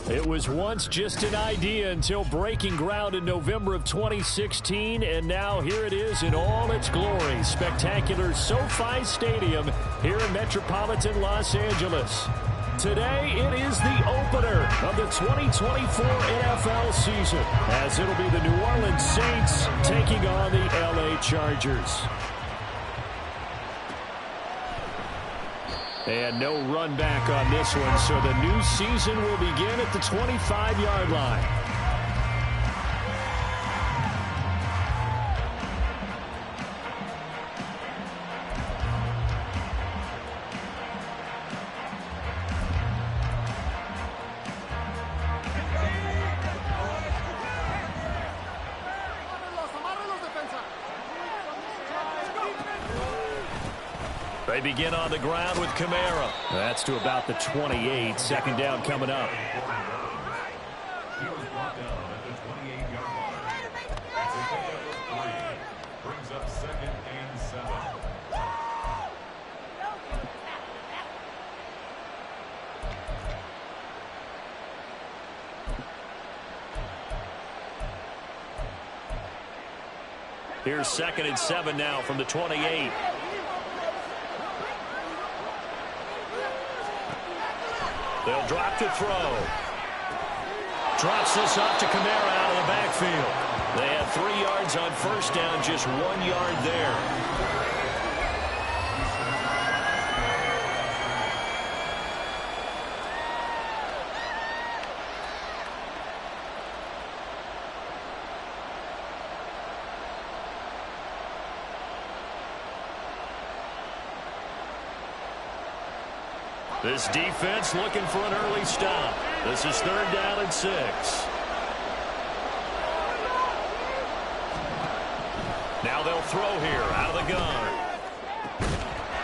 It was once just an idea until breaking ground in November of 2016, and now here it is in all its glory. Spectacular SoFi Stadium here in metropolitan Los Angeles. Today, it is the opener of the 2024 NFL season, as it'll be the New Orleans Saints taking on the LA Chargers. And no run back on this one, so the new season will begin at the 25-yard line. They begin on the ground with Kamara. That's to about the 28. Second down coming up. Brings up 2nd and 7. Here's 2nd and 7 now from the 28. They'll drop to throw. Drops this off to Kamara out of the backfield. They have 3 yards on first down, just 1 yard there. This defense looking for an early stop. This is 3rd down and 6. Now they'll throw here out of the gun.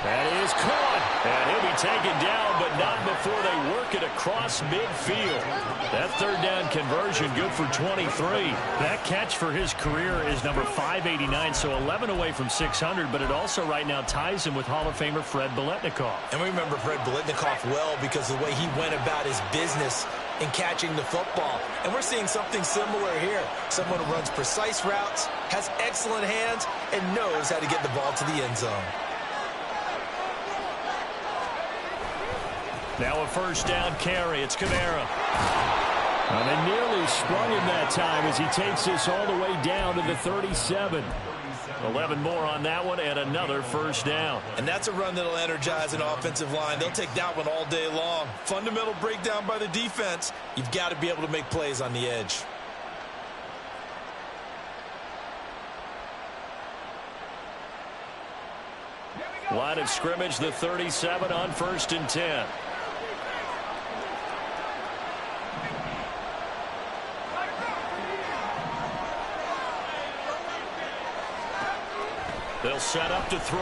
That is caught. And he'll be taken down, but not before they work it across midfield. That 3rd down conversion good for 23. That catch for his career is number 589, so 11 away from 600, but it also right now ties him with Hall of Famer Fred Biletnikoff. And we remember Fred Biletnikoff well because of the way he went about his business in catching the football. And we're seeing something similar here. Someone who runs precise routes, has excellent hands, and knows how to get the ball to the end zone. Now a 1st down carry. It's Kamara. And they nearly sprung him that time as he takes this all the way down to the 37. 11 more on that one and another 1st down. And that's a run that'll energize an offensive line. They'll take that one all day long. Fundamental breakdown by the defense. You've got to be able to make plays on the edge. Line of scrimmage, the 37 on 1st and 10. They'll set up to throw.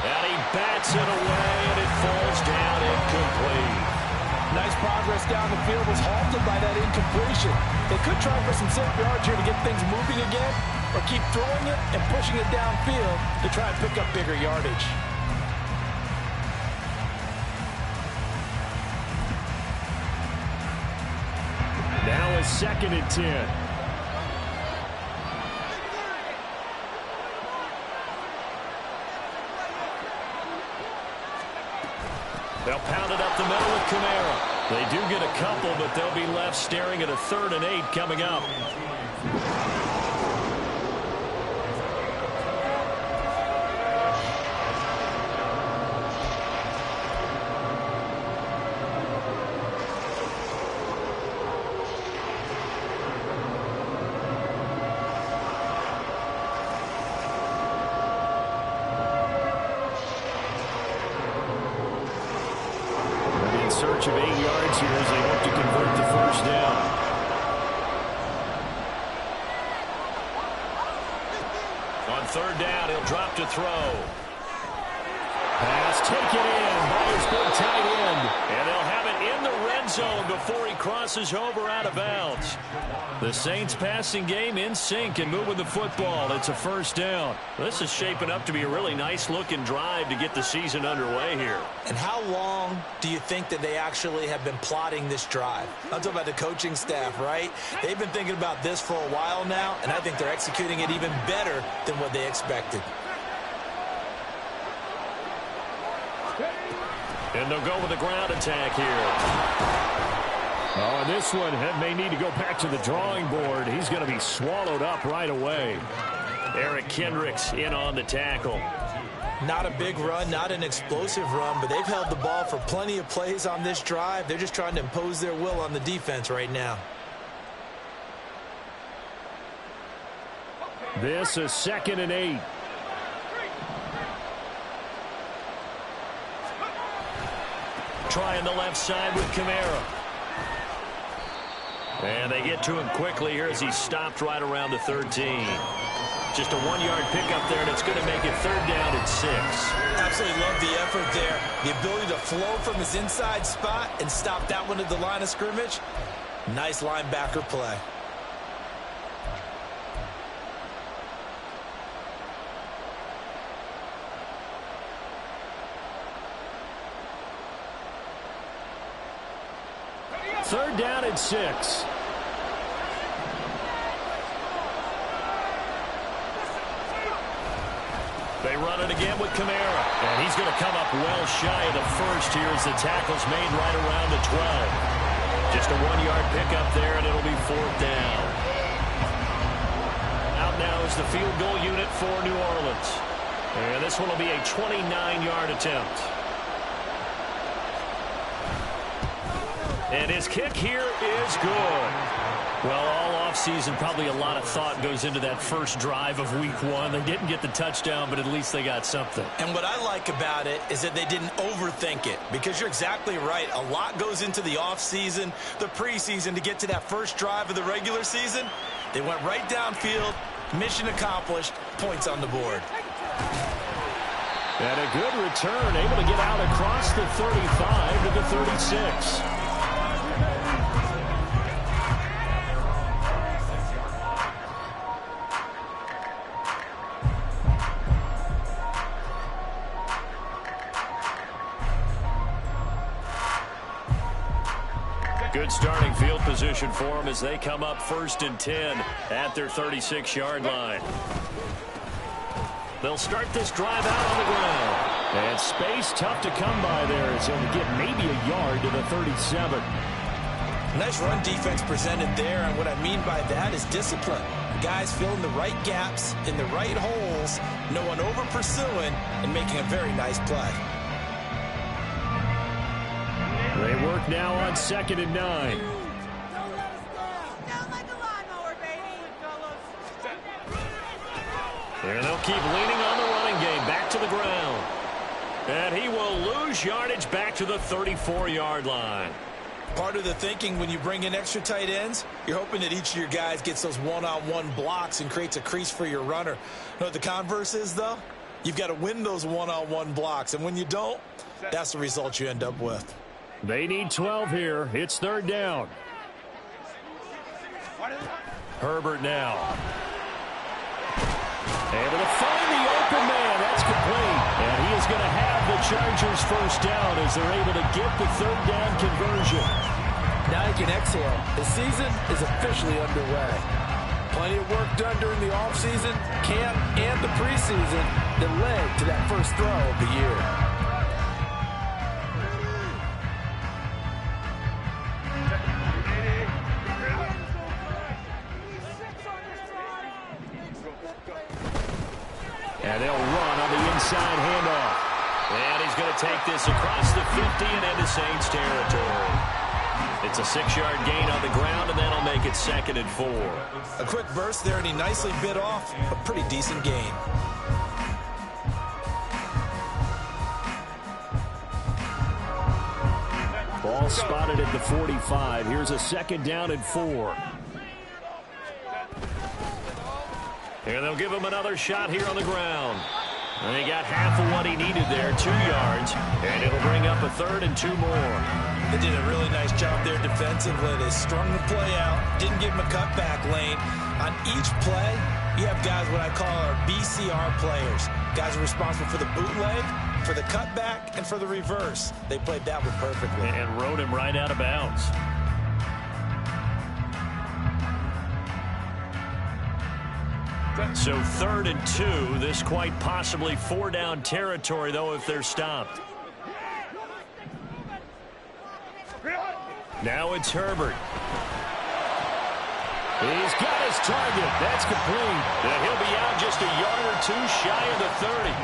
And he bats it away, and it falls down incomplete. Nice progress down the field, was halted by that incompletion. They could try for some safe yards here to get things moving again, or keep throwing it and pushing it downfield to try and pick up bigger yardage. Now a 2nd and 10. They'll pound it up the middle with Kamara. They do get a couple, but they'll be left staring at a 3rd and 8 coming up. Search of 8 yards here as they hope to convert the 1st down. On 3rd down, he'll drop to throw. Pass taken in by his big tight end. And they'll have it in the red zone before he crosses crosses over out of bounds. The Saints passing game in sync and moving the football. It's a first down. This is shaping up to be a really nice-looking drive to get the season underway here. And how long do you think that they actually have been plotting this drive? I'm talking about the coaching staff, right? They've been thinking about this for a while now, and I think they're executing it even better than what they expected. And they'll go with a ground attack here. Oh, and this one may need to go back to the drawing board. He's going to be swallowed up right away. Eric Kendricks in on the tackle. Not a big run, not an explosive run, but they've held the ball for plenty of plays on this drive. They're just trying to impose their will on the defense right now. This is 2nd and 8. Trying the left side with Kamara. And they get to him quickly here as he stopped right around the 13. Just a 1-yard pickup there, and it's going to make it 3rd down and 6. Absolutely love the effort there. The ability to flow from his inside spot and stop that one at the line of scrimmage. Nice linebacker play. Third down and 6. They run it again with Kamara. And he's going to come up well shy of the first here as the tackle's made right around the 12. Just a 1-yard pickup there, and it'll be 4th down. Out now is the field goal unit for New Orleans. And this one will be a 29-yard attempt. And his kick here is good. Well, all offseason, probably a lot of thought goes into that first drive of week 1. They didn't get the touchdown, but at least they got something. And what I like about it is that they didn't overthink it, because you're exactly right. A lot goes into the offseason, the preseason, to get to that first drive of the regular season. They went right downfield, mission accomplished, points on the board. And a good return, able to get out across the 35 to the 36. Good starting field position for them as they come up 1st and 10 at their 36-yard line. They'll start this drive out on the ground. And space tough to come by there as he'll get maybe a yard to the 37. Nice run defense presented there, and what I mean by that is discipline. Guys filling the right gaps in the right holes, no one over pursuing, and making a very nice play. They work now on 2nd and 9. Don't let us down. Down like a lawnmower, baby. And they'll keep leaning on the running game. Back to the ground. And he will lose yardage back to the 34-yard line. Part of the thinking when you bring in extra tight ends, you're hoping that each of your guys gets those one-on-one blocks and creates a crease for your runner. You know what the converse is, though? You've got to win those one-on-one blocks, and when you don't, that's the result you end up with. They need 12 here. It's 3rd down. Herbert now. Able to find the open man. That's complete. And he is going to have the Chargers first down as they're able to get the 3rd down conversion. Now you can exhale. The season is officially underway. Plenty of work done during the offseason, camp, and the preseason that led to that first throw of the year. And they'll run on the inside handoff. And he's going to take this across the 50 and into Saints territory. It's a 6-yard gain on the ground, and that'll make it 2nd and 4. A quick burst there, and he nicely bit off a pretty decent gain. Ball spotted at the 45. Here's a 2nd down and 4. And they'll give him another shot here on the ground. And he got half of what he needed there, 2 yards, and it'll bring up a 3rd and 2 more. They did a really nice job there defensively. They strung the play out, didn't give him a cutback lane. On each play, you have guys what I call our BCR players. Guys are responsible for the bootleg, for the cutback, and for the reverse. They played that one perfectly. And rode him right out of bounds. So 3rd and 2. This quite possibly 4-down territory, though, if they're stopped. Now it's Herbert. He's got his target. That's complete. And he'll be out just a yard or 2 shy of the 30.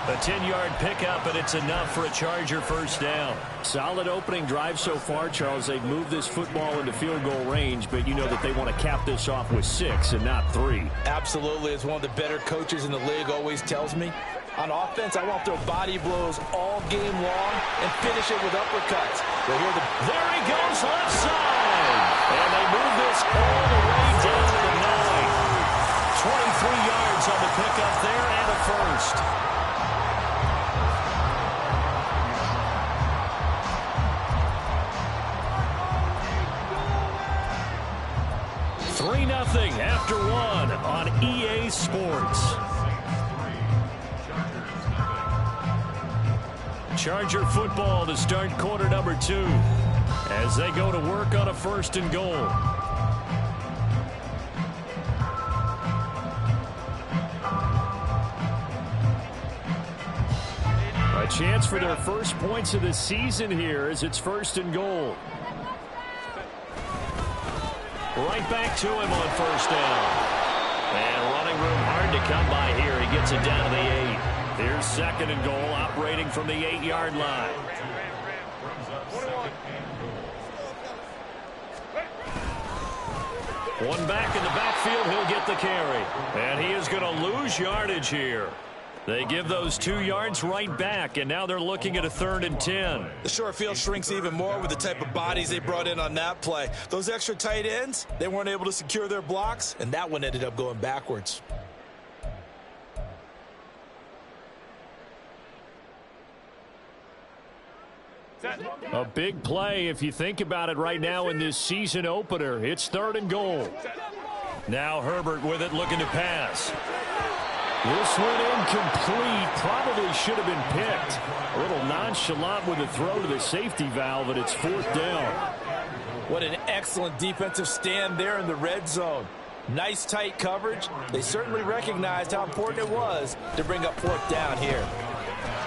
A 10-yard pickup, and it's enough for a Charger first down. Solid opening drive so far, Charles. They've moved this football into field goal range, but you know that they want to cap this off with 6 and not 3. Absolutely. As one of the better coaches in the league always tells me, on offense, I want to throw body blows all game long and finish it with uppercuts. There he goes left side. And they move this all the way down to the 9. 23 yards on the pickup there and a first. 3-0 after 1 on EA Sports. Charger football to start quarter number 2 as they go to work on a 1st and goal. A chance for their first points of the season here as it's 1st and goal. Right back to him on 1st down. And running room hard to come by here. He gets it down to the 8. Here's 2nd and goal, operating from the 8-yard line. One back in the backfield, he'll get the carry. And he is going to lose yardage here. They give those 2 yards right back, and now they're looking at a 3rd and 10. The short field shrinks even more with the type of bodies they brought in on that play. Those extra tight ends, they weren't able to secure their blocks, and that one ended up going backwards. A big play if you think about it right now in this season opener. It's 3rd and goal. Now Herbert with it, looking to pass. This one incomplete. Probably should have been picked. A little nonchalant with the throw to the safety valve, and it's 4th down. What an excellent defensive stand there in the red zone. Nice tight coverage. They certainly recognized how important it was to bring up 4th down here.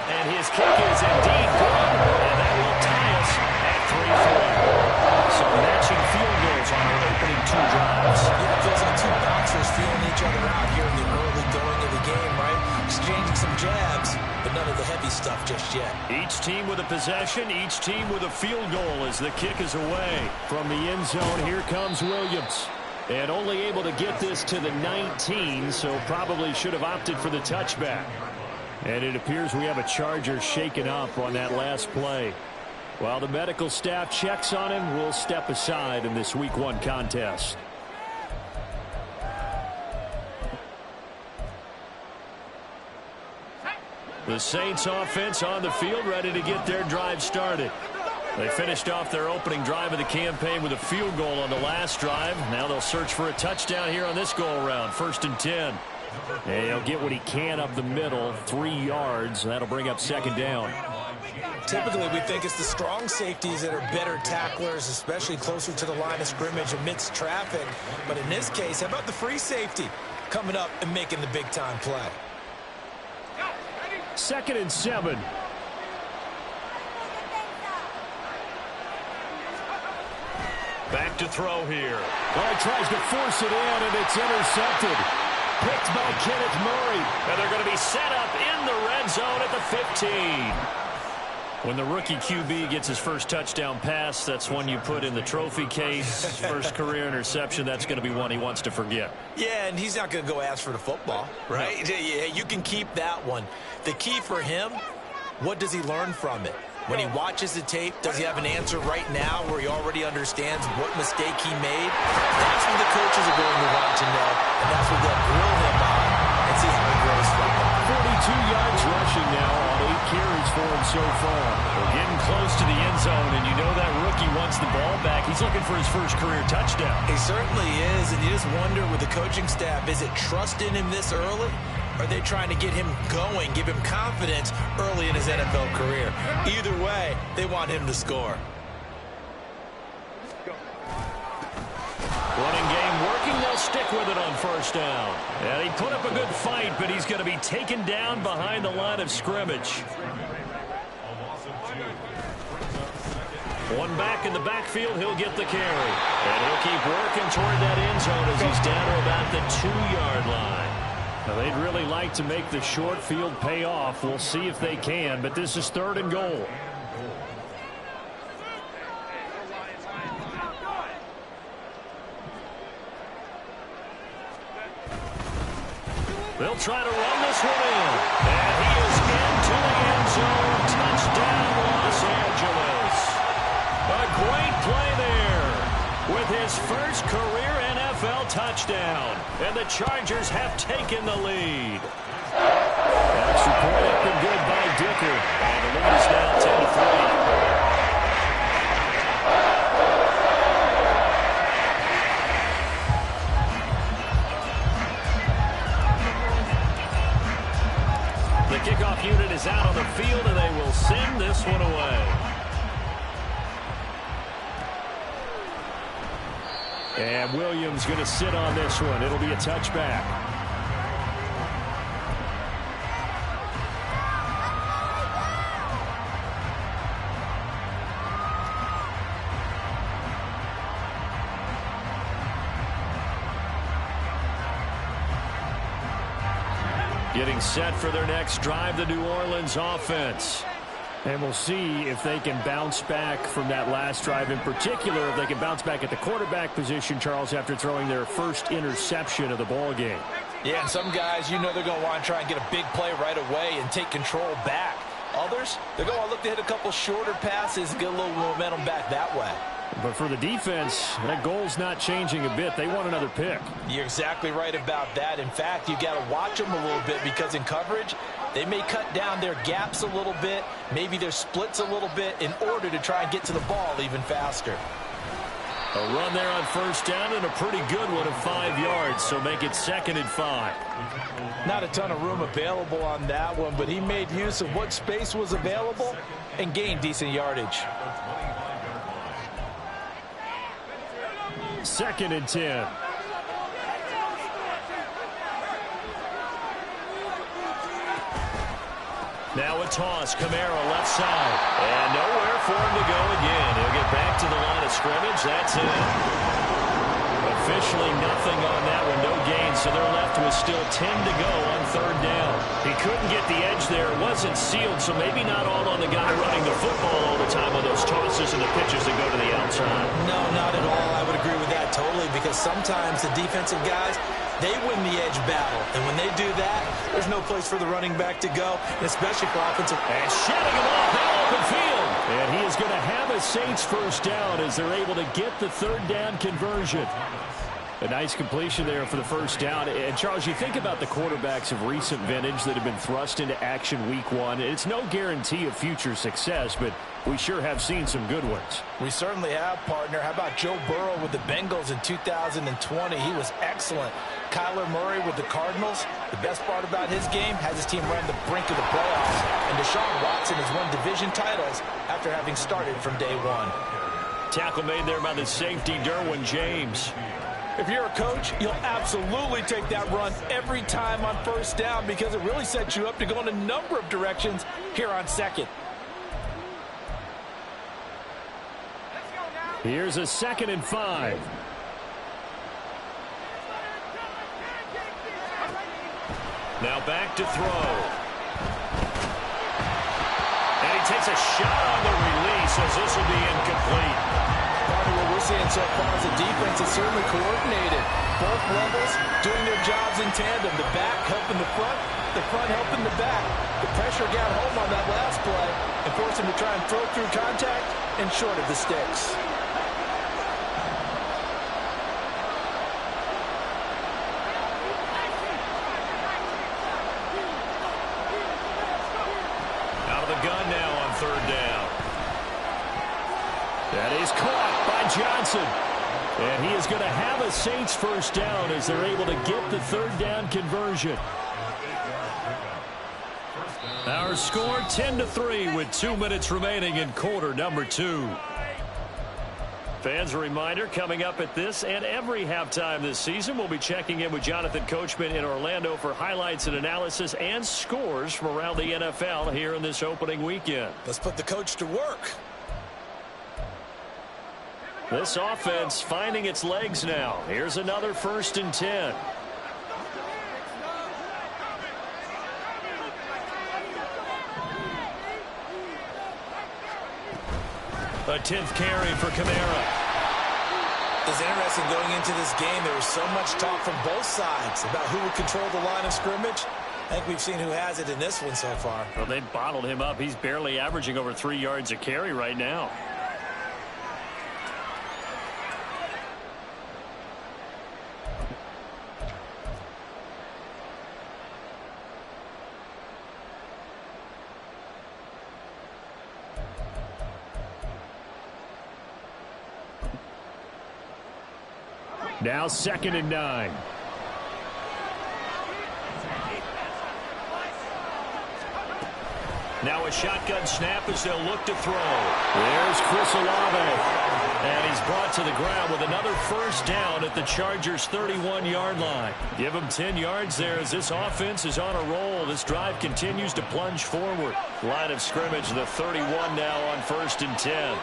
And his kick is indeed good, and that will tie us at 3-3. So matching field goals on our opening 2 drives. Yeah, it feels like 2 boxers feeling each other out here in the early going of the game, right? Exchanging some jabs, but none of the heavy stuff just yet. Each team with a possession, each team with a field goal as the kick is away. From the end zone, here comes Williams. And only able to get this to the 19, so probably should have opted for the touchback. And it appears we have a Charger shaken up on that last play. While the medical staff checks on him, we'll step aside in this Week 1 contest. The Saints offense on the field, ready to get their drive started. They finished off their opening drive of the campaign with a field goal on the last drive. Now they'll search for a touchdown here on this go-around. 1st and 10. And he'll get what he can up the middle, 3 yards. That'll bring up 2nd down. Typically, we think it's the strong safeties that are better tacklers, especially closer to the line of scrimmage amidst traffic. But in this case, how about the free safety coming up and making the big-time play? 2nd and 7. Back to throw here. Oh, he tries to force it in, and it's intercepted. Picked by Kenneth Murray. And they're going to be set up in the red zone at the 15. When the rookie QB gets his first touchdown pass, that's one you put in the trophy case. First career interception, that's going to be one he wants to forget. Yeah, and he's not going to go ask for the football, right? No. Yeah, you can keep that one. The key for him, what does he learn from it? When he watches the tape, does he have an answer right now where he already understands what mistake he made? That's what the coaches are going to want to know, and that's what they'll grill him on and see how he grows from it. yards rushing now on 8 carries for him so far. We're getting close to the end zone, and you know that rookie wants the ball back. He's looking for his first career touchdown. He certainly is, and you just wonder with the coaching staff, is it trust in him this early? Or are they trying to get him going, give him confidence early in his NFL career? Either way, they want him to score. Running game working. They'll stick with it on first down. And he put up a good fight, but he's going to be taken down behind the line of scrimmage. One back in the backfield, he'll get the carry. And he'll keep working toward that end zone as he's down to about the 2-yard line. Now, they'd really like to make the short field pay off. We'll see if they can, but this is 3rd and goal. They'll try to run this one in. And he is into the end zone. Touchdown, Los Angeles. A great play there with his first career NFL touchdown. And the Chargers have taken the lead. Extra point up and good by Dicker. And the lead is now 10-3. The kickoff unit is out on the field, and they will send this one away. And Williams going to sit on this one. It'll be a touchback. Getting set for their next drive, the New Orleans offense. And we'll see if they can bounce back from that last drive in particular, if they can bounce back at the quarterback position, Charles, after throwing their first interception of the ball game. Yeah, and some guys, you know they're going to want to try and get a big play right away and take control back. Others, they're going to look to hit a couple shorter passes and get a little momentum back that way. But for the defense, that goal's not changing a bit. They want another pick. You're exactly right about that. In fact, you got to watch them a little bit because in coverage, they may cut down their gaps a little bit, maybe their splits a little bit in order to try and get to the ball even faster. A run there on first down and a pretty good one of 5 yards, so make it 2nd and 5. Not a ton of room available on that one, but he made use of what space was available and gained decent yardage. 2nd and 10. Now a toss, Kamara left side. And nowhere for him to go again. He'll get back to the line of scrimmage. That's it. Officially nothing on that one. No gain, so they're left with still 10 to go on 3rd down. He couldn't get the edge there. It wasn't sealed, so maybe not all on the guy running the football all the time on those tosses and the pitches that go to the outside. No, not at all. I would agree with that totally because sometimes the defensive guys, they win the edge battle. And when they do that, there's no place for the running back to go, especially for offensive. And shedding him off that open field. And he is going to have a Saints first down as they're able to get the 3rd down conversion. A nice completion there for the first down. And, Charles, you think about the quarterbacks of recent vintage that have been thrust into action week 1. It's no guarantee of future success, but we sure have seen some good ones. We certainly have, partner. How about Joe Burrow with the Bengals in 2020? He was excellent. Kyler Murray with the Cardinals. The best part about his game has his team around the brink of the playoffs. And Deshaun Watson has won division titles after having started from day 1. Tackle made there by the safety, Derwin James. If you're a coach, you'll absolutely take that run every time on first down because it really sets you up to go in a number of directions here on 2nd. Here's a 2nd and 5. Now back to throw. And he takes a shot on the release as this will be incomplete. Part of what we're seeing so far is the defense is certainly coordinated. Both levels doing their jobs in tandem. The back helping the front helping the back. The pressure got home on that last play and forced him to try and throw through contact and short of the sticks. That is caught by Johnson. And he is going to have a Saints first down as they're able to get the third down conversion. Our score 10-3 with 2 minutes remaining in quarter number 2. Fans, a reminder, coming up at this and every halftime this season, we'll be checking in with Jonathan Coachman in Orlando for highlights and analysis and scores from around the NFL here in this opening weekend. Let's put the coach to work. This offense finding its legs now. Here's another 1st and 10. A 10th carry for Kamara. It's interesting going into this game. There was so much talk from both sides about who would control the line of scrimmage. I think we've seen who has it in this one so far. Well, they bottled him up. He's barely averaging over 3 yards a carry right now. Now 2nd and 9. Now a shotgun snap as they'll look to throw. There's Chris Olave. And he's brought to the ground with another 1st down at the Chargers' 31-yard line. Give him 10 yards there as this offense is on a roll. This drive continues to plunge forward. Line of scrimmage, the 31 now on 1st and 10.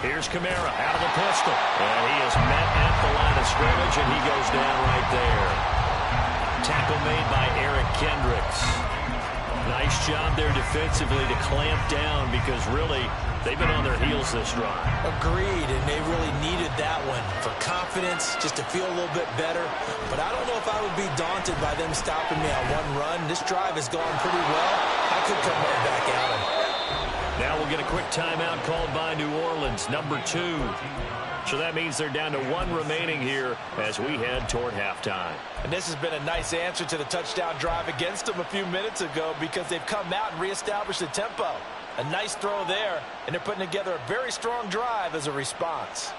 Here's Kamara out of the pistol. And he is met at the line of scrimmage, and he goes down right there. Tackle made by Eric Kendricks. Nice job there defensively to clamp down because really they've been on their heels this drive. Agreed, and they really needed that one for confidence, just to feel a little bit better. But I don't know if I would be daunted by them stopping me on one run. This drive has gone pretty well. I could come right back at them. Now we'll get a quick timeout called by New Orleans, number 2. So that means they're down to 1 remaining here as we head toward halftime. And this has been a nice answer to the touchdown drive against them a few minutes ago because they've come out and reestablished the tempo. A nice throw there, and they're putting together a very strong drive as a response.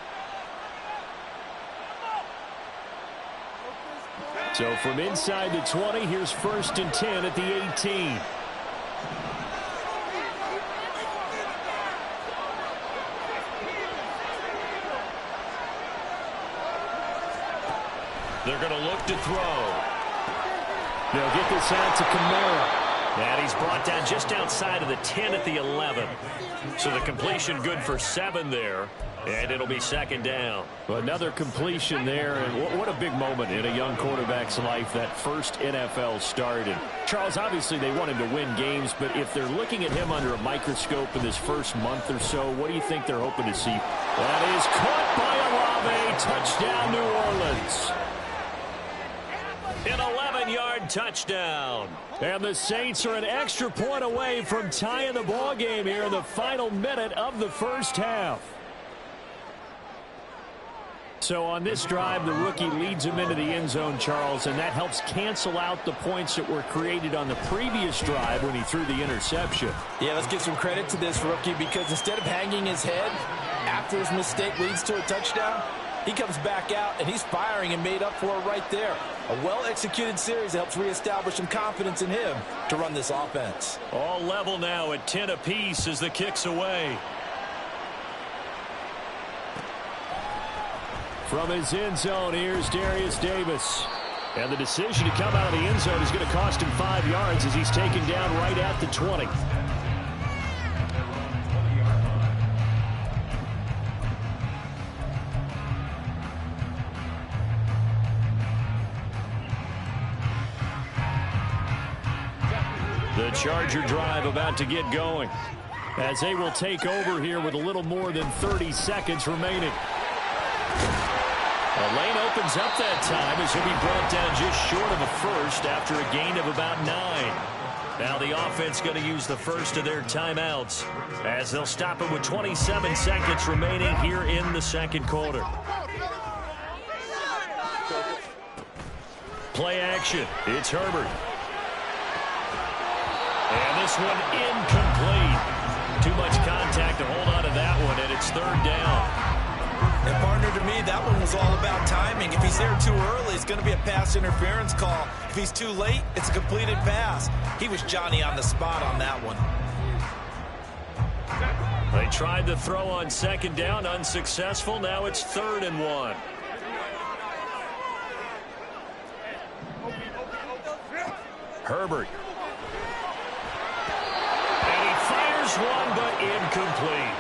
So from inside the 20, here's 1st and 10 at the 18. They're going to look to throw. They'll get this out to Kamara. And he's brought down just outside of the 10 at the 11. So the completion good for 7 there. And it'll be 2nd down. Well, another completion there. And what a big moment in a young quarterback's life, that first NFL start. And Charles, obviously they want him to win games, but if they're looking at him under a microscope in this first month or so, what do you think they're hoping to see? That is caught by Olave. Touchdown, New Orleans. An 11-yard touchdown. And the Saints are an extra point away from tying the ball game here in the final minute of the first half. So on this drive, the rookie leads him into the end zone, Charles, and that helps cancel out the points that were created on the previous drive when he threw the interception. Yeah, let's give some credit to this rookie because instead of hanging his head after his mistake leads to a touchdown, he comes back out, and he's firing and made up for it right there. A well-executed series that helps reestablish some confidence in him to run this offense. All level now at 10 apiece as the kick's away. From his end zone, here's Darius Davis. And the decision to come out of the end zone is going to cost him 5 yards as he's taken down right at the 20. The Charger drive about to get going as they will take over here with a little more than 30 seconds remaining. A lane opens up that time as he'll be brought down just short of a first after a gain of about 9. Now the offense going to use the first of their timeouts as they'll stop it with 27 seconds remaining here in the second quarter. Play action. It's Herbert. And this one incomplete. Too much contact to hold on to that one, and it's third down. And partner, to me, that one was all about timing. If he's there too early, it's going to be a pass interference call. If he's too late, it's a completed pass. He was Johnny on the spot on that one. They tried to throw on second down, unsuccessful. Now it's 3rd and 1. Herbert. And he fires one, but incomplete.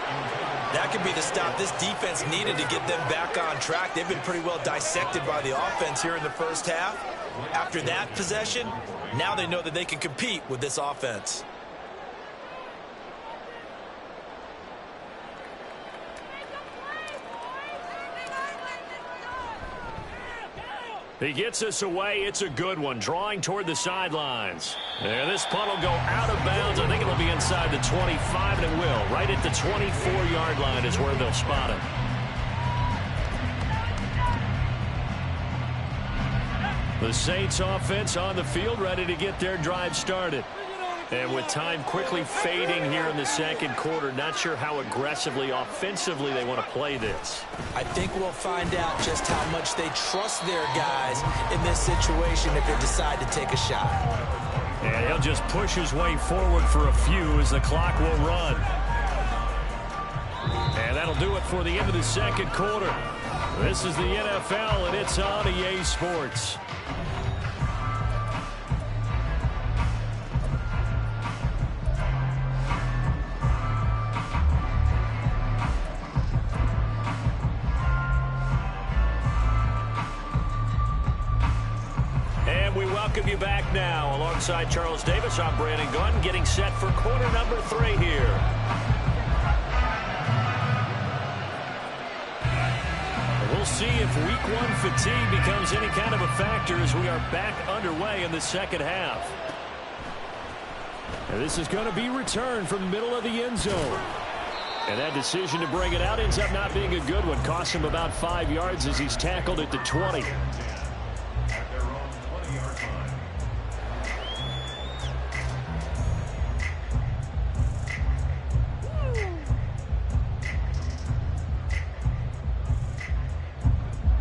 That could be the stop this defense needed to get them back on track. They've been pretty well dissected by the offense here in the first half. After that possession, now they know that they can compete with this offense. He gets us away. It's a good one. Drawing toward the sidelines. And this punt will go out of bounds. I think it'll be inside the 25, and it will. Right at the 24-yard line is where they'll spot it. The Saints offense on the field, ready to get their drive started. And with time quickly fading here in the second quarter, not sure how aggressively, offensively they want to play this. I think we'll find out just how much they trust their guys in this situation if they decide to take a shot. And he'll just push his way forward for a few as the clock will run. And that'll do it for the end of the second quarter. This is the NFL, and it's on EA Sports. Welcome you back now. Alongside Charles Davis, I'm Brandon Gunn, getting set for quarter number 3 here. We'll see if week 1 fatigue becomes any kind of a factor as we are back underway in the second half. And this is going to be returned from the middle of the end zone. And that decision to bring it out ends up not being a good one. Costs him about 5 yards as he's tackled at the 20.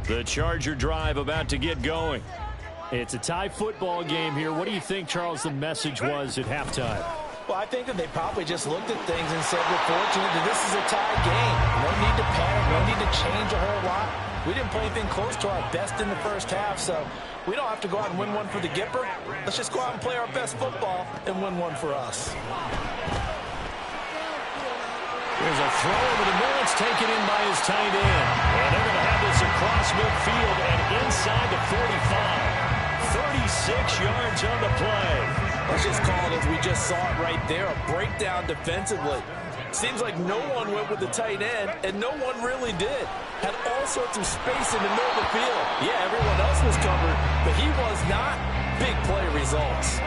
The Charger drive about to get going. It's a tie football game here. What do you think, Charles, the message was at halftime? Well, I think that they probably just looked at things and said, we're fortunate that this is a tie game. No need to panic. No need to change a whole lot. We didn't play anything close to our best in the first half, so we don't have to go out and win one for the Gipper. Let's just go out and play our best football and win one for us. There's a throw over the middle. It's taken in by his tight end. And they're going to have this across midfield and inside the 45. 36 yards on the play. Let's just call it as we just saw it right there. A breakdown defensively. Seems like no one went with the tight end, and no one really did. Had all sorts of space in the middle of the field. Yeah, everyone else was covered, but he was not. Big play results.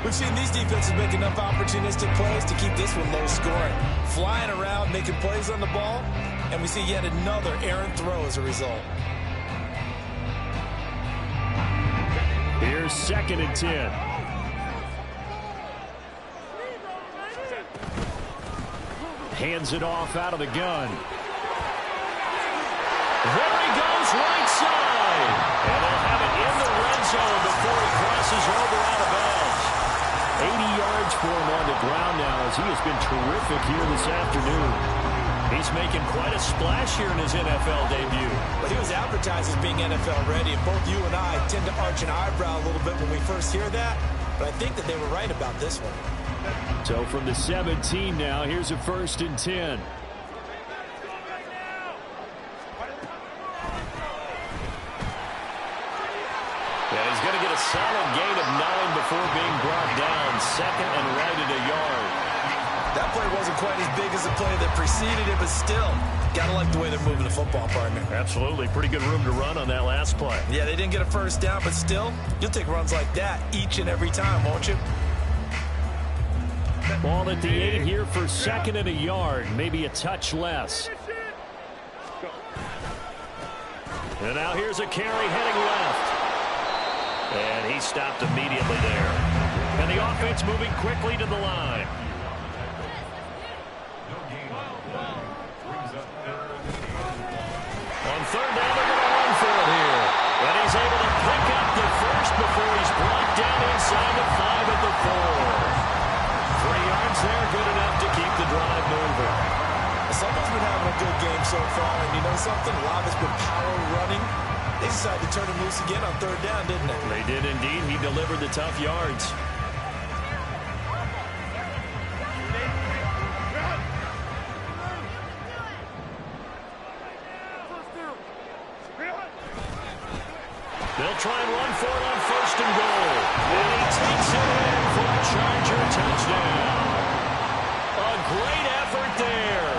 We've seen these defenses make enough opportunistic plays to keep this one low scoring. Flying around, making plays on the ball, and we see yet another errant throw as a result. Here's 2nd and 10. Hands it off out of the gun. There he goes, right side. And they'll have it in the red zone before he crosses over out of bounds. 80 yards for him on the ground now as he has been terrific here this afternoon. He's making quite a splash here in his NFL debut. But he was advertised as being NFL ready, and both you and I tend to arch an eyebrow a little bit when we first hear that. But I think that they were right about this one. So from the 17 now, here's a 1st and 10. Yeah, he's going to get a solid gain of 9 before being brought down. 2nd and right at a yard. That play wasn't quite as big as the play that preceded it, but still, gotta like the way they're moving the football, partner. Absolutely. Pretty good room to run on that last play. Yeah, they didn't get a first down, but still, you'll take runs like that each and every time, won't you? Ball at the 8 here for 2nd and a yard. Maybe a touch less. And now here's a carry heading left. And he stopped immediately there. And the offense moving quickly to the line. On third down, they're going to run for it here. And he's able to pick up the first before he's brought down inside the 5 at the 4. 3 yards there, good enough to keep the drive moving. Someone's been having a good game so far, and you know something? A lot has been power running. They decided to turn him loose again on third down, didn't they? They did indeed. He delivered the tough yards. They'll try and run for it on first and goal. And he takes it in for a Charger touchdown. A great effort there.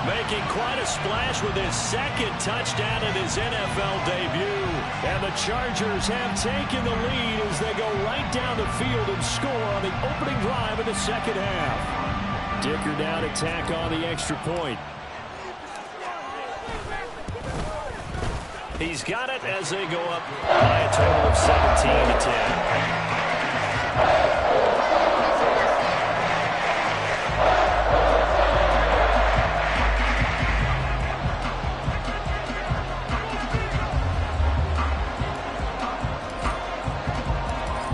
Making quite a splash with his second touchdown in his NFL debut. And the Chargers have taken the lead as they go right down the field and score on the opening drive of the second half. Dicker down to tack on the extra point. He's got it as they go up by a total of 17-10.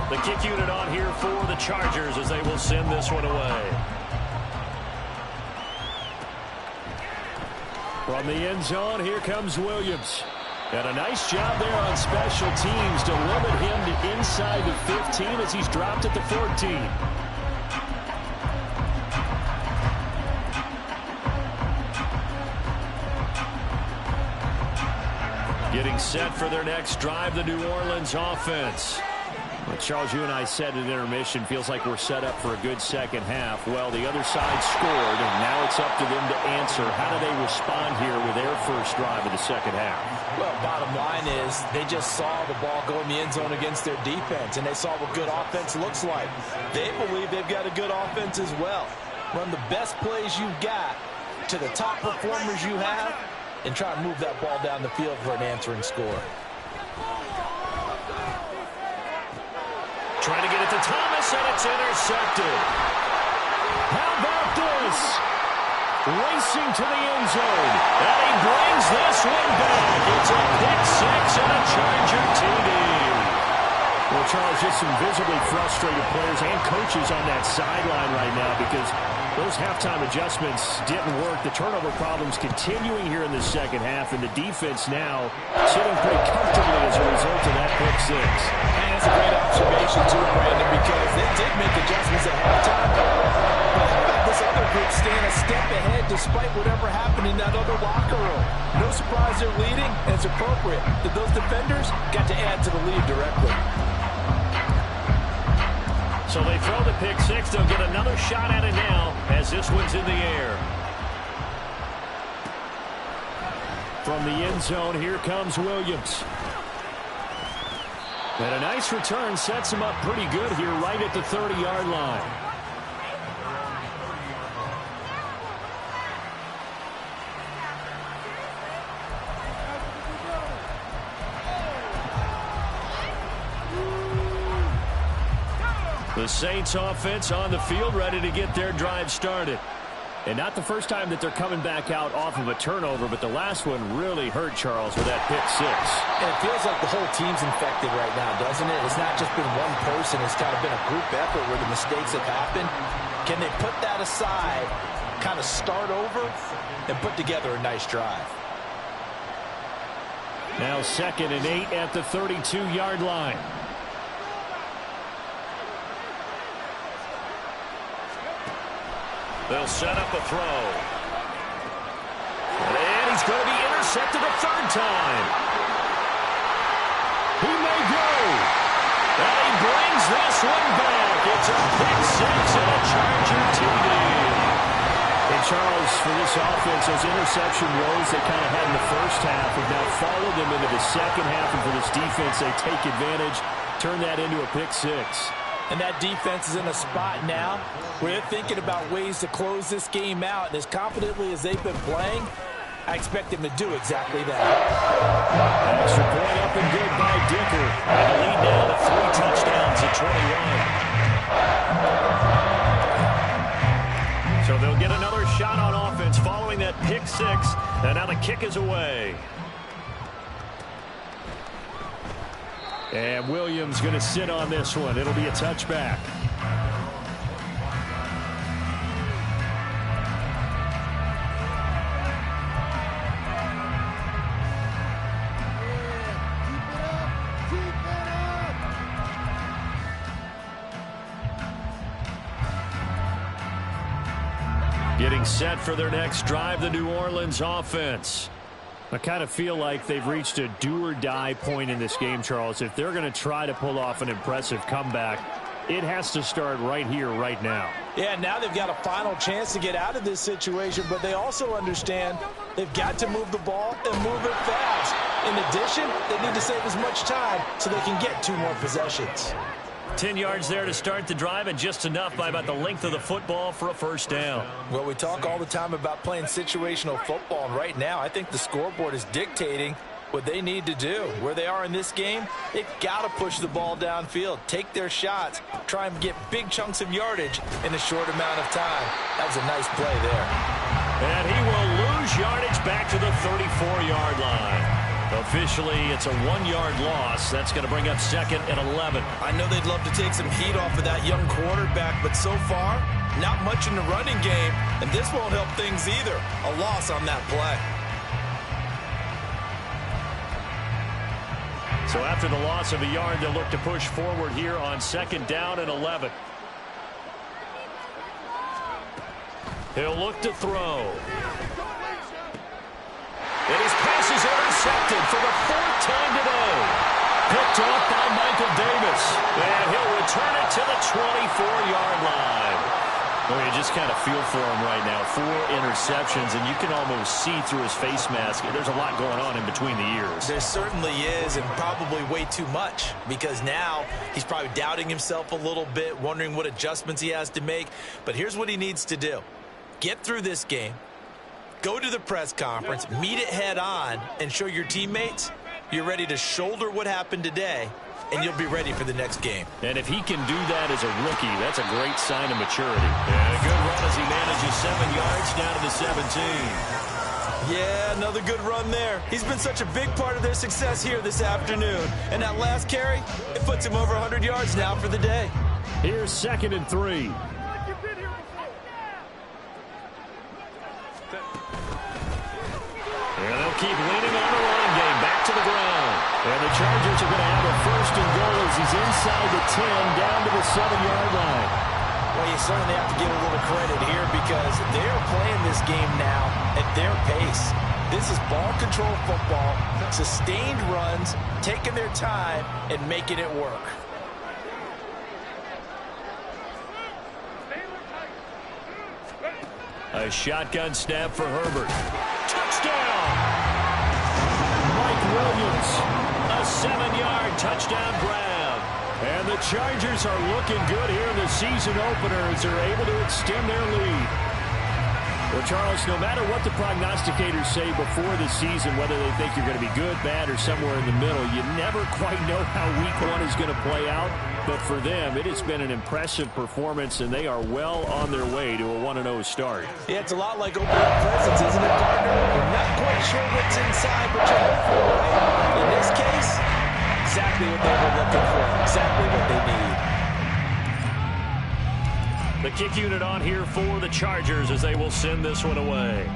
The kick unit on here for the Chargers as they will send this one away. From the end zone, here comes Williams. And a nice job there on special teams to limit him to inside the 15 as he's dropped at the 14. Getting set for their next drive, the New Orleans offense. Well, Charles, you and I said at intermission, feels like we're set up for a good second half. Well, the other side scored, and now it's up to them to answer. How do they respond here with their first drive of the second half? Well, bottom line is they just saw the ball go in the end zone against their defense, and they saw what good offense looks like. They believe they've got a good offense as well. Run the best plays you've got to the top performers you have, and try to move that ball down the field for an answering score. Trying to get it to Thomas, and it's intercepted. How about this? Racing to the end zone, and he brings this one back. It's a pick six and a Charger TD. Well, Charles, just some visibly frustrated players and coaches on that sideline right now because those halftime adjustments didn't work. The turnover problems continuing here in the second half, and the defense now sitting pretty comfortably as a result of that pick six. And it's a great observation, too, Brandon, because they did make adjustments at halftime. But how about this other group staying a step ahead despite whatever happened in that other locker room? No surprise they're leading, and it's appropriate that those defenders got to add to the lead directly. So they throw the pick six. They'll get another shot at it now as this one's in the air. From the end zone, here comes Williams. And a nice return sets him up pretty good here right at the 30-yard line. The Saints offense on the field ready to get their drive started. And not the first time that they're coming back out off of a turnover, but the last one really hurt Charles with that pick six. And it feels like the whole team's infected right now, doesn't it? It's not just been one person. It's kind of been a group effort where the mistakes have happened. Can they put that aside, kind of start over, and put together a nice drive? Now 2nd and 8 at the 32-yard line. They'll set up a throw. And he's going to be intercepted a third time. He may go. And he brings this one back. It's a pick six and a Charger TD. And Charles, for this offense, those interception woes they kind of had in the first half have now followed them into the second half. And for this defense, they take advantage, turn that into a pick six. And that defense is in a spot now where they're thinking about ways to close this game out. And as confidently as they've been playing, I expect them to do exactly that. Extra point up and good by Dicker. And the lead now to 3 touchdowns at 21. So they'll get another shot on offense following that pick six. And now the kick is away. And Williams going to sit on this one. It'll be a touchback. Getting set for their next drive, the New Orleans offense. I kind of feel like they've reached a do-or-die point in this game, Charles. If they're going to try to pull off an impressive comeback, it has to start right here, right now. Yeah, now they've got a final chance to get out of this situation, but they also understand they've got to move the ball and move it fast. In addition, they need to save as much time so they can get 2 more possessions. 10 yards there to start the drive, and just enough by about the length of the football for a first down. Well, we talk all the time about playing situational football, and right now I think the scoreboard is dictating what they need to do. Where they are in this game, they've got to push the ball downfield, take their shots, try and get big chunks of yardage in a short amount of time. That was a nice play there. And he will lose yardage back to the 34-yard line. Officially, it's a 1-yard loss. That's going to bring up second and 11. I know they'd love to take some heat off of that young quarterback, but so far, not much in the running game, and this won't help things either. A loss on that play. So after the loss of a yard, they'll look to push forward here on second down and 11. He'll look to throw. And his pass is intercepted for the 4th time today. Picked off by Michael Davis. And he'll return it to the 24-yard line. Well, you just kind of feel for him right now. 4 interceptions, and you can almost see through his face mask. There's a lot going on in between the ears. There certainly is, and probably way too much, because now he's probably doubting himself a little bit, wondering what adjustments he has to make. But here's what he needs to do. Get through this game. Go to the press conference, meet it head on, and show your teammates you're ready to shoulder what happened today, and you'll be ready for the next game. And if he can do that as a rookie, that's a great sign of maturity. And a good run as he manages 7 yards down to the 17. Yeah, another good run there. He's been such a big part of their success here this afternoon. And that last carry, it puts him over 100 yards now for the day. Here's second and 3. And they'll keep leaning on the running game. Back to the ground. And the Chargers are going to have a first and goal as he's inside the 10, down to the 7-yard line. Well, you certainly have to give a little credit here because they're playing this game now at their pace. This is ball control football, sustained runs, taking their time, and making it work. A shotgun snap for Herbert. Touchdown! Mike Williams, a 7-yard touchdown grab. And the Chargers are looking good here in the season opener as they're able to extend their lead. Well, Charles, no matter what the prognosticators say before the season, whether they think you're going to be good, bad, or somewhere in the middle, you never quite know how week 1 is going to play out. But for them, it has been an impressive performance, and they are well on their way to a 1-0 start. Yeah, it's a lot like opening presents, isn't it, partner? You're not quite sure what's inside, but you're hopeful, right? In this case, exactly what they were looking for, exactly what they need. The kick unit on here for the Chargers as they will send this one away.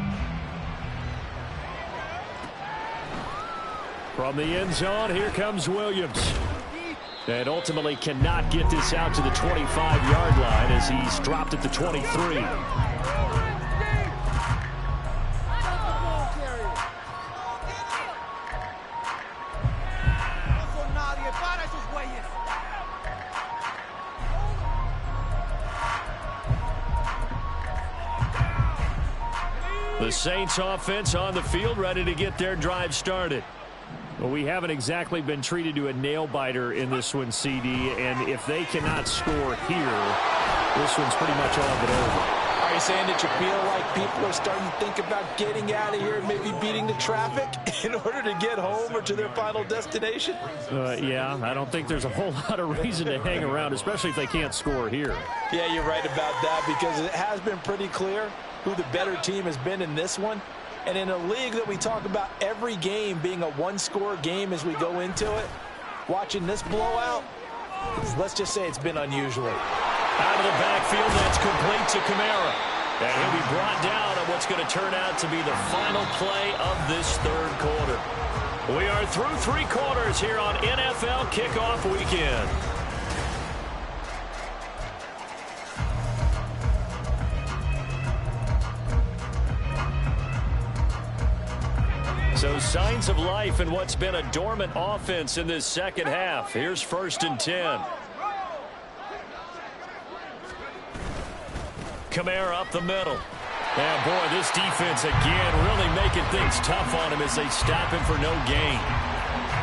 From the end zone, here comes Williams. And ultimately cannot get this out to the 25-yard line as he's dropped at the 23. The Saints offense on the field, ready to get their drive started. Well, we haven't exactly been treated to a nail-biter in this one, CD, and if they cannot score here, this one's pretty much all but over. You saying that you feel like people are starting to think about getting out of here and maybe beating the traffic in order to get home or to their final destination? Yeah, I don't think there's a whole lot of reason to hang around, especially if they can't score here. Yeah, you're right about that, because it has been pretty clear who the better team has been in this one. And in a league that we talk about every game being a one-score game as we go into it, watching this blowout, let's just say it's been unusual. Out of the backfield, that's complete to Kamara. And he'll be brought down on what's going to turn out to be the final play of this third quarter. We are through 3 quarters here on NFL Kickoff Weekend. So signs of life in what's been a dormant offense in this second half. Here's 1st and 10. Kamara up the middle. And boy, this defense again really making things tough on him as they stop him for no gain.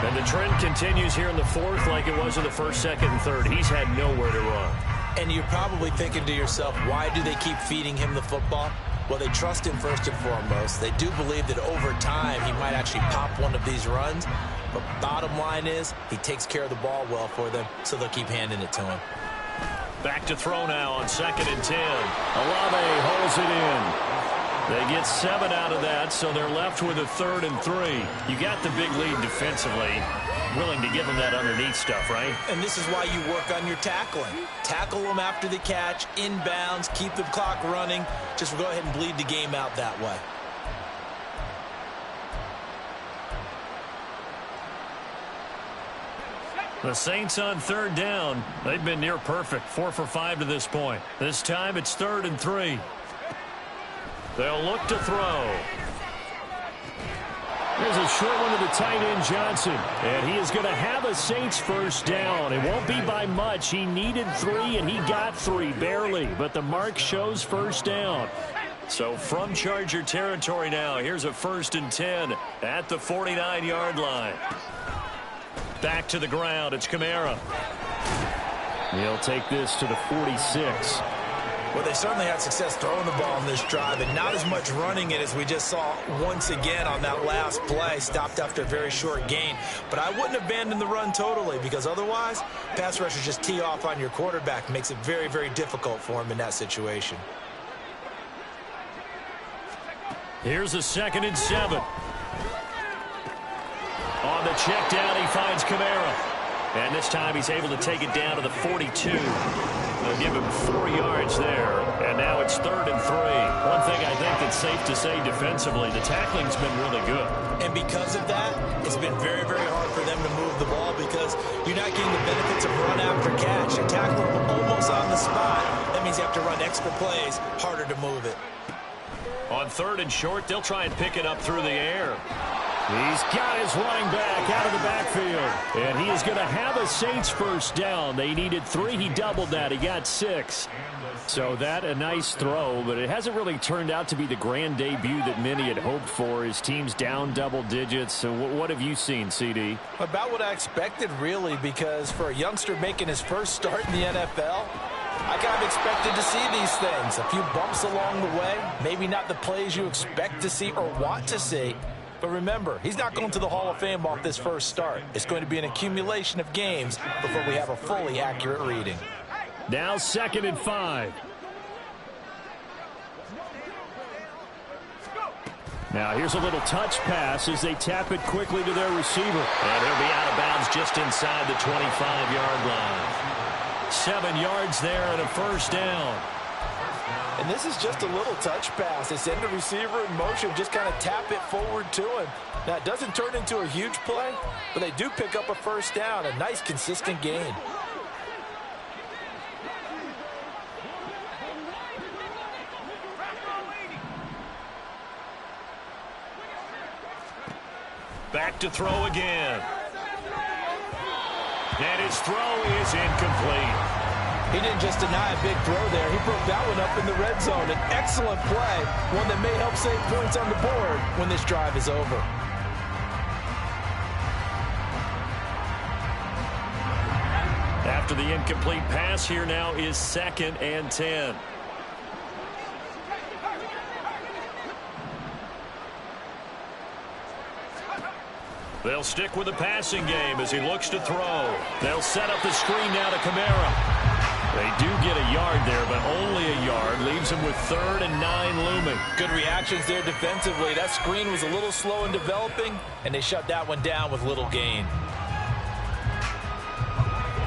And the trend continues here in the 4th like it was in the 1st, 2nd, and 3rd. He's had nowhere to run. And you're probably thinking to yourself, why do they keep feeding him the football? Well, they trust him first and foremost. They do believe that over time he might actually pop one of these runs. But bottom line is he takes care of the ball well for them, so they'll keep handing it to him. Back to throw now on 2nd and 10. Olave holds it in. They get 7 out of that, so they're left with a 3rd and 3. You got the big lead defensively. Willing to give them that underneath stuff, right? And this is why you work on your tackling. Tackle them after the catch, inbounds, keep the clock running. Just go ahead and bleed the game out that way. The Saints on 3rd down. They've been near perfect, 4 for 5 to this point. This time it's 3rd and 3. They'll look to throw. There's a short one to the tight end, Johnson. And he is going to have a Saints first down. It won't be by much. He needed 3, and he got 3, barely. But the mark shows first down. So from Charger territory now, here's a 1st and 10 at the 49-yard line. Back to the ground. It's Kamara. He'll take this to the 46. Well, they certainly had success throwing the ball on this drive, and not as much running it as we just saw once again on that last play. Stopped after a very short gain. But I wouldn't abandon the run totally, because otherwise, pass rushers just tee off on your quarterback. Makes it very, very difficult for him in that situation. Here's a 2nd and 7. On the check down, he finds Kamara. And this time he's able to take it down to the 42. They'll give him 4 yards there. And now it's 3rd and 3. One thing I think that's safe to say defensively, the tackling's been really good. And because of that, it's been very, very hard for them to move the ball, because you're not getting the benefits of run after catch. You're tackling almost on the spot. That means you have to run extra plays, harder to move it. On 3rd and short, they'll try and pick it up through the air. He's got his running back out of the backfield. And he is going to have a Saints first down. They needed 3. He doubled that. He got 6. So that a nice throw, but it hasn't really turned out to be the grand debut that many had hoped for. His team's down double digits. So what have you seen, CD? About what I expected, really, because for a youngster making his first start in the NFL, I kind of expected to see these things. A few bumps along the way, maybe not the plays you expect to see or want to see. But remember, he's not going to the Hall of Fame off this first start. It's going to be an accumulation of games before we have a fully accurate reading. Now 2nd and 5. Now here's a little touch pass as they tap it quickly to their receiver. And he'll be out of bounds just inside the 25-yard line. 7 yards there and a first down. And this is just a little touch pass. They send the receiver in motion, just kind of tap it forward to him. Now, it doesn't turn into a huge play, but they do pick up a first down, a nice, consistent gain. Back to throw again. And his throw is incomplete. He didn't just deny a big throw there. He broke that one up in the red zone. An excellent play, one that may help save points on the board when this drive is over. After the incomplete pass, here now is 2nd and 10. They'll stick with the passing game as he looks to throw. They'll set up the screen now to Kamara. They do get a yard there, but only a yard. Leaves them with 3rd and 9 looming. Good reactions there defensively. That screen was a little slow in developing, and they shut that one down with little gain.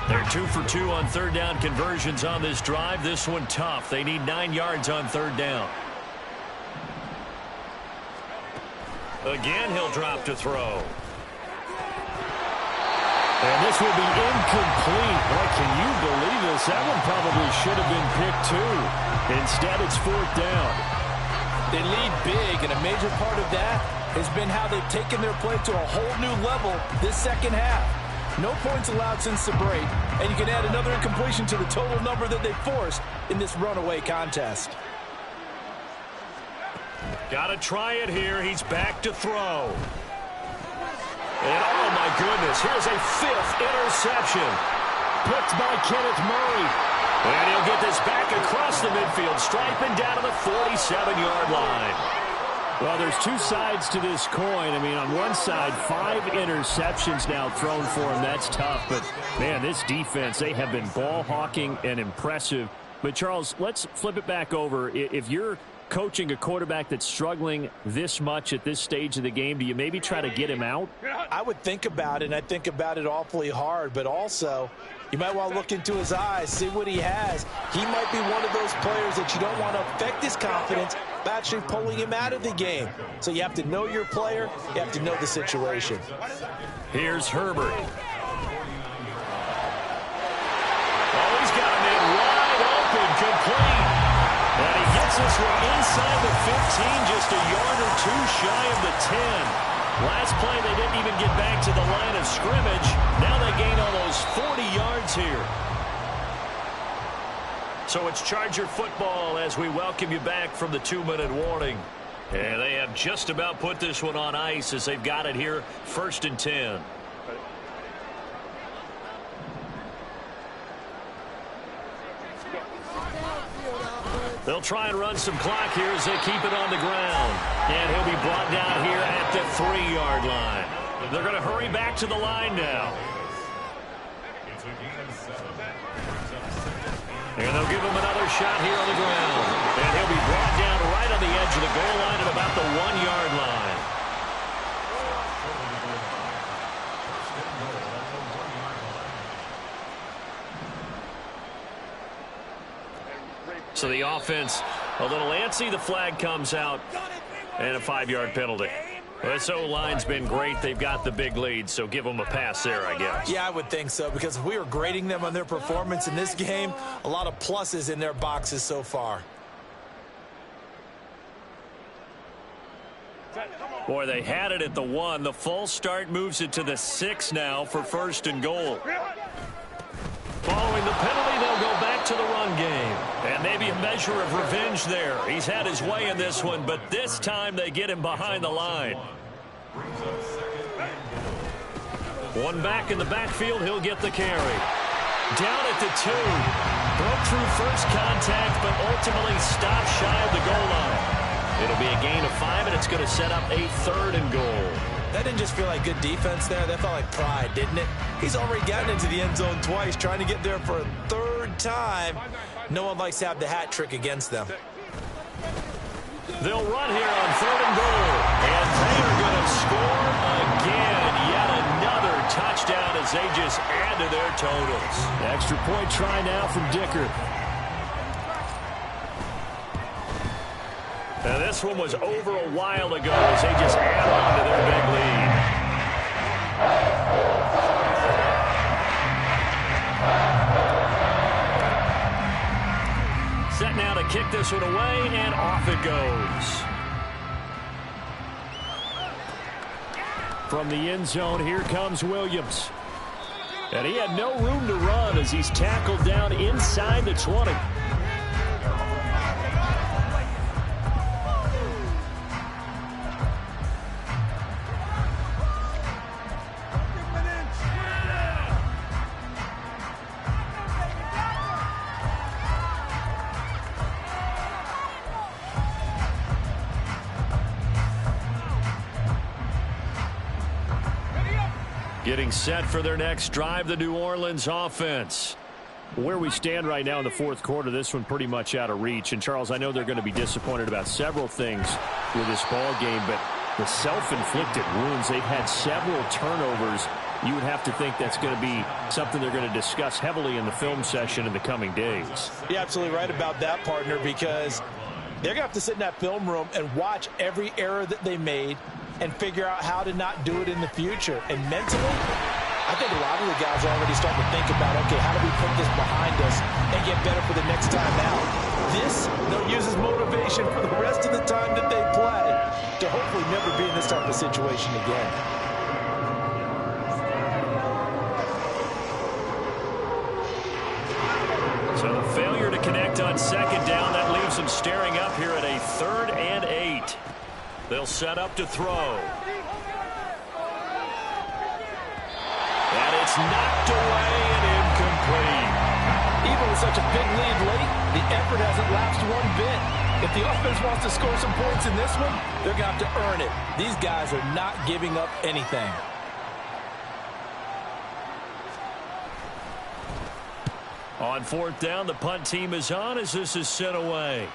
They're 2 for 2 on 3rd down conversions on this drive. This one tough. They need 9 yards on 3rd down. Again, he'll drop to throw. And this will be incomplete. Boy, can you believe this? That one probably should have been picked too. Instead, it's 4th down. They lead big, and a major part of that has been how they've taken their play to a whole new level this second half. No points allowed since the break, and you can add another incompletion to the total number that they forced in this runaway contest. Got to try it here. He's back to throw. And, oh, my goodness, here's a 5th interception. Picked by Kenneth Murray. And he'll get this back across the midfield, striping down to the 47-yard line. Well, there's 2 sides to this coin. I mean, on one side, 5 interceptions now thrown for him. That's tough. But, man, this defense, they have been ball hawking and impressive. But, Charles, let's flip it back over. If you're coaching a quarterback that's struggling this much at this stage of the game, do you maybe try to get him out? I would think about it, and I think about it awfully hard, but also you might want to look into his eyes, see what he has. He might be one of those players that you don't want to affect his confidence by actually pulling him out of the game. So you have to know your player, you have to know the situation. Here's Herbert. Oh, he's got him in wide open, complete. And he gets this one inside the 15, just a yard or 2 shy of the 10. Last play, they didn't even get back to the line of scrimmage. Now they gain almost 40 yards here. So it's Charger football as we welcome you back from the 2-minute warning. And they have just about put this one on ice as they've got it here, 1st and 10. They'll try and run some clock here as they keep it on the ground. And he'll be brought down here at the 3-yard line. They're going to hurry back to the line now. And they'll give him another shot here on the ground. And he'll be brought down right on the edge of the goal line at about the 1-yard line. So the offense a little antsy. The flag comes out and a 5-yard penalty. This O-line's been great. They've got the big lead, so give them a pass there, I guess. Yeah, I would think so, because if we were grading them on their performance in this game, a lot of pluses in their boxes so far. Boy, they had it at the 1. The false start moves it to the 6 now for 1st and goal. Following the penalty, they'll go back to the run game. And maybe a measure of revenge there. He's had his way in this one, but this time they get him behind the line. One back in the backfield, he'll get the carry. Down at the 2. Broke through first contact, but ultimately stopped shy of the goal line. It'll be a gain of 5, and it's going to set up a 3rd and goal. That didn't just feel like good defense there. That felt like pride, didn't it? He's already gotten into the end zone twice, trying to get there for a 3rd time. No one likes to have the hat trick against them. They'll run here on 3rd and goal. And they are going to score again. Yet another touchdown as they just add to their totals. Extra point try now from Dicker. Now this one was over a while ago as they just add on to their big lead. Set now to kick this one away, and off it goes. From the end zone, here comes Williams. And he had no room to run as he's tackled down inside the 20. Getting set for their next drive, the New Orleans offense. Where we stand right now in the fourth quarter, this one pretty much out of reach. And, Charles, I know they're going to be disappointed about several things with this ball game, but the self-inflicted wounds, they've had several turnovers. You would have to think that's going to be something they're going to discuss heavily in the film session in the coming days. You're absolutely right about that, partner, because they're going to have to sit in that film room and watch every error that they made and figure out how to not do it in the future. And mentally, I think a lot of the guys are already starting to think about, okay, how do we put this behind us and get better for the next time out? This, they'll use as motivation for the rest of the time that they play to hopefully never be in this type of situation again. So the failure to connect on second down, that leaves them staring up here at a 3rd and 8. They'll set up to throw. And it's knocked away and incomplete. Even with such a big lead late, the effort hasn't lapsed one bit. If the offense wants to score some points in this one, they're going to have to earn it. These guys are not giving up anything. On 4th down, the punt team is on as this is sent away.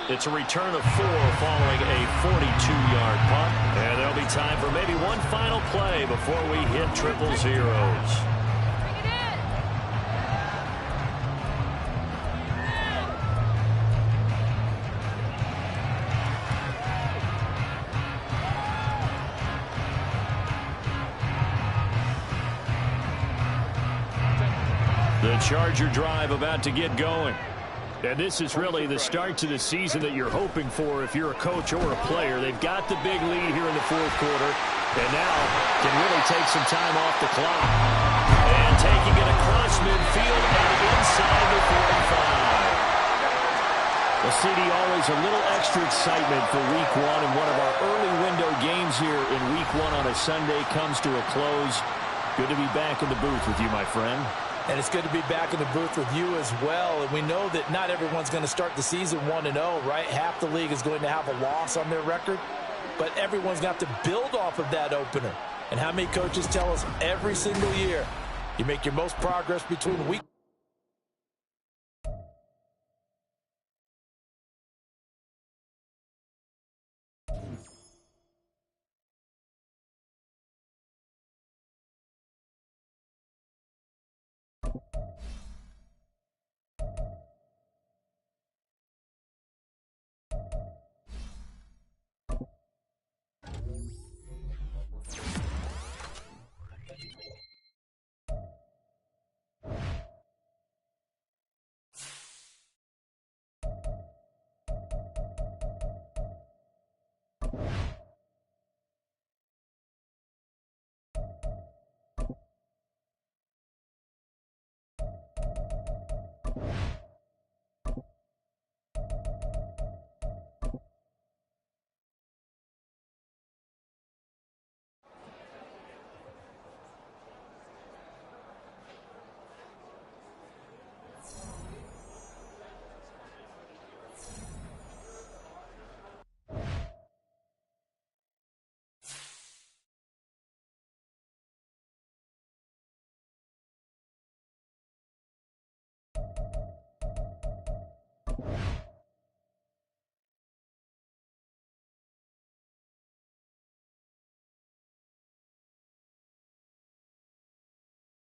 It's a return of 4 following a 42-yard punt. And there'll be time for maybe one final play before we hit triple zeros. The Charger drive about to get going. And this is really the start to the season that you're hoping for if you're a coach or a player. They've got the big lead here in the fourth quarter, and now can really take some time off the clock. And taking it across midfield and inside the 45. Well, CD, always a little extra excitement for Week 1, and one of our early window games here in Week 1 on a Sunday comes to a close. Good to be back in the booth with you, my friend. And it's good to be back in the booth with you as well. And we know that not everyone's going to start the season 1-0, right? Half the league is going to have a loss on their record. But everyone's got to build off of that opener. And how many coaches tell us every single year, you make your most progress between week